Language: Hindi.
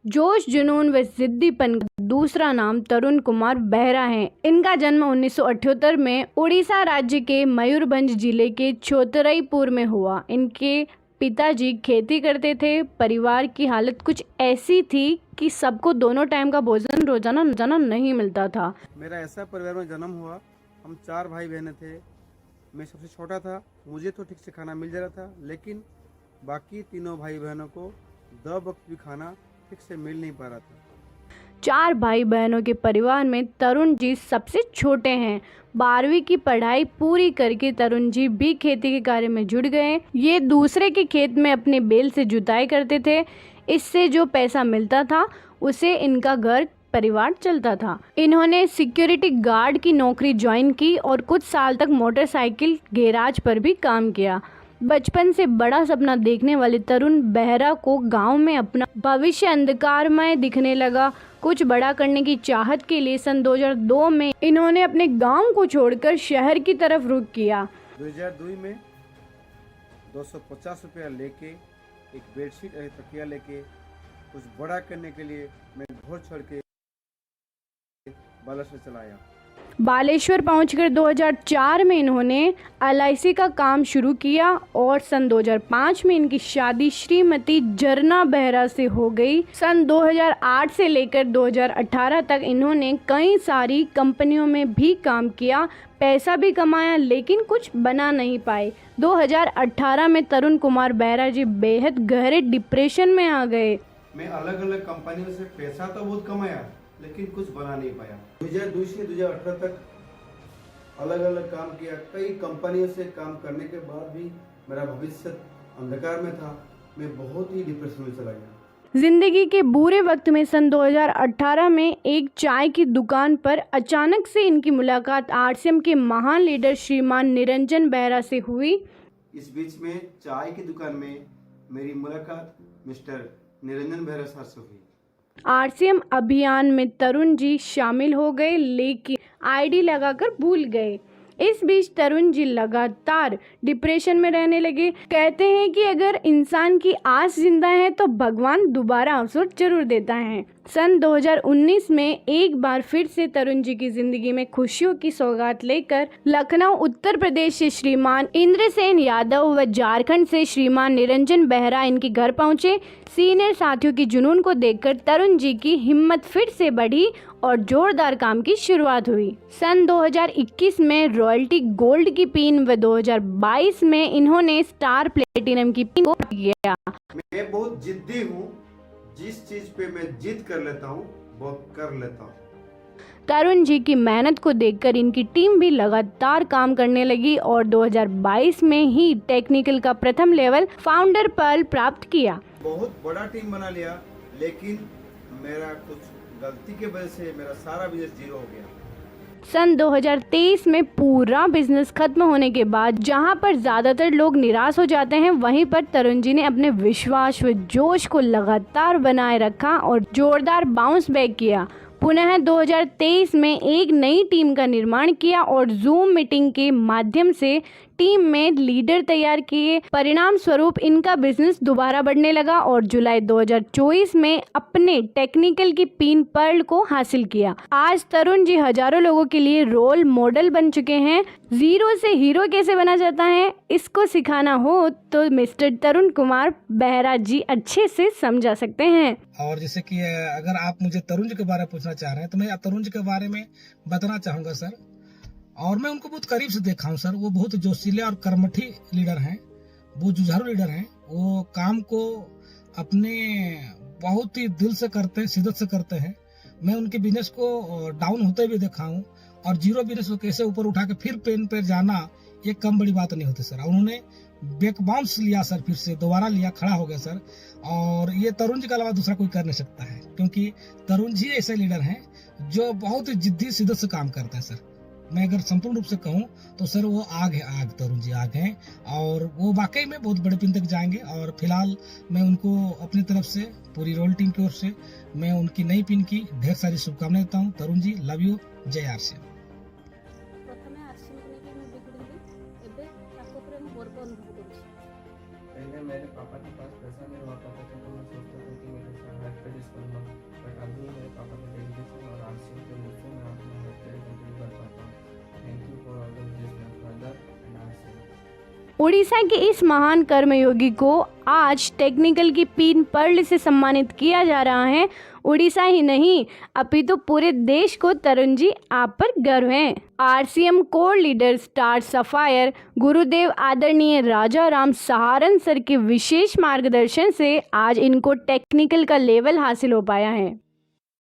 जोश, जुनून व जिद्दीपन का दूसरा नाम तरुण कुमार बेहरा है। इनका जन्म 1978 में उड़ीसा राज्य के मयूरभंज जिले के छोतराईपुर में हुआ। इनके पिताजी खेती करते थे। परिवार की हालत कुछ ऐसी थी कि सबको दोनों टाइम का भोजन रोजाना नहीं मिलता था। मेरा ऐसा परिवार में जन्म हुआ, हम 4 भाई बहनें थे। मैं सबसे छोटा था। मुझे तो ठीक से खाना मिल जा रहा था, लेकिन बाकी तीनों भाई बहनों को 2 वक्त भी खाना ठीक से मिल नहीं पा रहा था। 4 भाई बहनों के परिवार में तरुण जी सबसे छोटे हैं। 12वीं की पढ़ाई पूरी करके तरुण जी भी खेती के कार्य में जुट गए। ये दूसरे के खेत में अपने बैल से जुताई करते थे। इससे जो पैसा मिलता था उसे इनका घर परिवार चलता था। इन्होंने सिक्योरिटी गार्ड की नौकरी ज्वाइन की और कुछ साल तक मोटरसाइकिल गैराज पर भी काम किया। बचपन से बड़ा सपना देखने वाले तरुण बेहरा को गांव में अपना भविष्य अंधकारमय दिखने लगा। कुछ बड़ा करने की चाहत के लिए सन 2002 में इन्होंने अपने गांव को छोड़कर शहर की तरफ रुख किया। 2002 में 250 रुपया लेके, एक बेडशीट और तकिया लेके कुछ बड़ा करने के लिए मैं घर छोड़ के बालेश्वर चला आया। बालेश्वर पहुंचकर 2004 में इन्होंने LIC का काम शुरू किया और सन 2005 में इनकी शादी श्रीमती जरना बेहरा से हो गई। सन 2008 से लेकर 2018 तक इन्होंने कई सारी कंपनियों में भी काम किया, पैसा भी कमाया, लेकिन कुछ बना नहीं पाए। 2018 में तरुण कुमार बेहरा जी बेहद गहरे डिप्रेशन में आ गए। मैं अलग अलग कंपनियों से पैसा तो बहुत कमाया, लेकिन कुछ बना नहीं पाया। 2002 से 2018 तक अलग अलग काम किया। कई कंपनियों से काम करने के बाद भी मेरा भविष्य अंधकार में था। मैं बहुत ही डिप्रेशन में चला गया। जिंदगी के बुरे वक्त में सन 2018 में एक चाय की दुकान पर अचानक से इनकी मुलाकात RCM के महान लीडर श्रीमान निरंजन बेहरा से हुई। इस बीच में चाय की दुकान में मेरी मुलाकात मिस्टर निरंजन बेहरा सर से हुई। RCM अभियान में तरुण जी शामिल हो गए, लेकिन ID लगाकर भूल गए। इस बीच तरुण जी लगातार डिप्रेशन में रहने लगे। कहते हैं कि अगर इंसान की आस जिंदा है तो भगवान दोबारा अवसर जरूर देता है। सन 2019 में एक बार फिर से तरुण जी की जिंदगी में खुशियों की सौगात लेकर लखनऊ उत्तर प्रदेश से श्रीमान इंद्रसेन यादव व झारखंड से श्रीमान निरंजन बेहरा इनके घर पहुंचे। सीनियर साथियों की जुनून को देखकर तरुण जी की हिम्मत फिर से बढ़ी और जोरदार काम की शुरुआत हुई। सन 2021 में रॉयल्टी गोल्ड की पिन व 2022 में इन्होंने स्टार प्लेटिनम की पिन को किया। मैं बहुत जिद्दी हूँ। जिस चीज पे मैं जिद कर लेता हूँ वो कर लेता हूँ। तरुण जी की मेहनत को देखकर इनकी टीम भी लगातार काम करने लगी और 2022 में ही टेक्निकल का प्रथम लेवल फाउंडर पल प्राप्त किया। बहुत बड़ा टीम बना लिया, लेकिन मेरा कुछ गलती के वजह से मेरा सारा बिजनेस जीरो हो गया। सन 2023 में पूरा बिजनेस खत्म होने के बाद जहां पर ज्यादातर लोग निराश हो जाते हैं, वहीं पर तरुण जी ने अपने विश्वास व जोश को लगातार बनाए रखा और जोरदार बाउंस बैक किया। पुनः 2023 में एक नई टीम का निर्माण किया और जूम मीटिंग के माध्यम से टीम में लीडर तैयार किए। परिणाम स्वरूप इनका बिजनेस दोबारा बढ़ने लगा और जुलाई 2024 में अपने टेक्निकल की पिन पर्ल को हासिल किया। आज तरुण जी हजारों लोगों के लिए रोल मॉडल बन चुके हैं। जीरो से हीरो कैसे बना जाता है, इसको सिखाना हो तो मिस्टर तरुण कुमार बेहरा जी अच्छे से समझा सकते हैं। और जैसे कि अगर आप मुझे तरुण जी के बारे में पूछना चाह रहे हैं तो मैं तरुण जी के बारे में बताना चाहूँगा सर। और मैं उनको बहुत करीब से देखा हूँ सर। वो बहुत जोशीले और कर्मठी लीडर हैं, बहुत जुझारू लीडर हैं। वो काम को अपने बहुत ही दिल से करते हैं, शिद्दत से करते हैं। मैं उनके बिजनेस को डाउन होते हुए देखा हूँ और जीरो बिजनेस को कैसे ऊपर उठा के फिर पेन पे जाना, ये कम बड़ी बात नहीं होती सर। उन्होंने बैक बाउंस लिया सर, फिर से दोबारा लिया, खड़ा हो गया सर। और ये तरुण जी के अलावा दूसरा कोई कर नहीं सकता है, क्योंकि तरुण जी ऐसे लीडर हैं जो बहुत ही जिद्दी शिद्दत से काम करते हैं सर। मैं अगर संपूर्ण रूप से कहूँ तो सर वो आग है, आग। तरुण जी आग हैं और वो वाकई में बहुत बड़े पिन तक जाएंगे। और फिलहाल मैं उनको अपनी तरफ से, पूरी रोल टीम की ओर से, मैं उनकी नई पिन की ढेर सारी शुभकामनाएं देता हूँ। तरुण जी लव यू, जय RCM। पहले मेरे पापा के पास पैसा नहीं हुआ करता था, तो मैं सोचता था कि मैं कैसा हार्ट पे डिस्क करूँगा, उड़ीसा के इस महान कर्मयोगी को आज टेक्निकल की पिन पर्ल से सम्मानित किया जा रहा है। उड़ीसा ही नहीं अपितु पूरे देश को तरुण जी आप पर गर्व है। RCM core leader star sapphire गुरुदेव आदरणीय राजा राम सहारण सर के विशेष मार्गदर्शन से आज इनको टेक्निकल का लेवल हासिल हो पाया है।